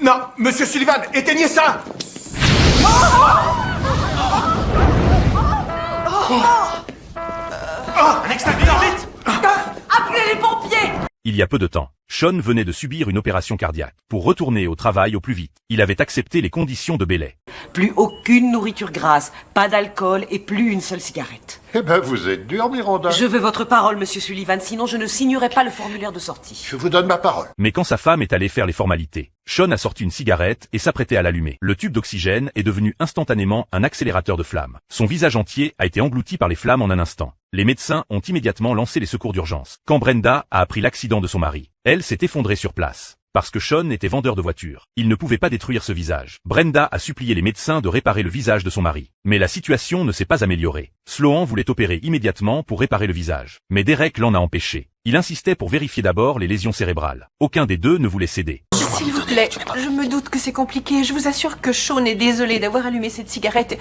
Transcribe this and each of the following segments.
Non, Monsieur Sullivan, éteignez ça! Un extincteur, vite! Appelez les pompiers! Il y a peu de temps, Sean venait de subir une opération cardiaque. Pour retourner au travail au plus vite, il avait accepté les conditions de Bailey. Plus aucune nourriture grasse, pas d'alcool et plus une seule cigarette. Eh ben, vous êtes dur, Miranda. Je veux votre parole, Monsieur Sullivan, sinon je ne signerai pas le formulaire de sortie. Je vous donne ma parole. Mais quand sa femme est allée faire les formalités, Sean a sorti une cigarette et s'apprêtait à l'allumer. Le tube d'oxygène est devenu instantanément un accélérateur de flammes. Son visage entier a été englouti par les flammes en un instant. Les médecins ont immédiatement lancé les secours d'urgence. Quand Brenda a appris l'accident de son mari, elle s'est effondrée sur place. Parce que Sean était vendeur de voitures, il ne pouvait pas détruire ce visage. Brenda a supplié les médecins de réparer le visage de son mari. Mais la situation ne s'est pas améliorée. Sloan voulait opérer immédiatement pour réparer le visage. Mais Derek l'en a empêché. Il insistait pour vérifier d'abord les lésions cérébrales. Aucun des deux ne voulait céder. S'il vous plaît, je me doute que c'est compliqué. Je vous assure que Sean est désolé d'avoir allumé cette cigarette.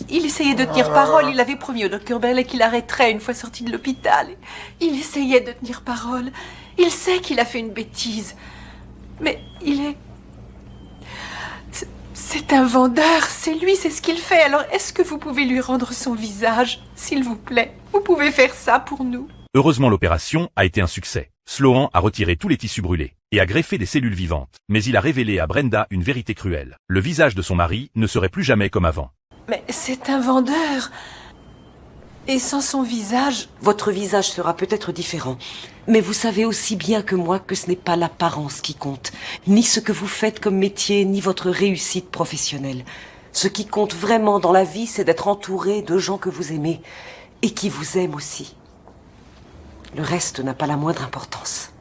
Il essayait de tenir parole. Il avait promis au docteur Bailey qu'il arrêterait une fois sorti de l'hôpital. Il essayait de tenir parole. Il sait qu'il a fait une bêtise. Mais il est... C'est un vendeur, c'est lui, c'est ce qu'il fait. Alors est-ce que vous pouvez lui rendre son visage, s'il vous plaît? Vous pouvez faire ça pour nous? Heureusement, l'opération a été un succès. Sloan a retiré tous les tissus brûlés et a greffé des cellules vivantes. Mais il a révélé à Brenda une vérité cruelle. Le visage de son mari ne serait plus jamais comme avant. Mais c'est un vendeur. Et sans son visage... Votre visage sera peut-être différent, mais vous savez aussi bien que moi que ce n'est pas l'apparence qui compte, ni ce que vous faites comme métier, ni votre réussite professionnelle. Ce qui compte vraiment dans la vie, c'est d'être entouré de gens que vous aimez et qui vous aiment aussi. Le reste n'a pas la moindre importance.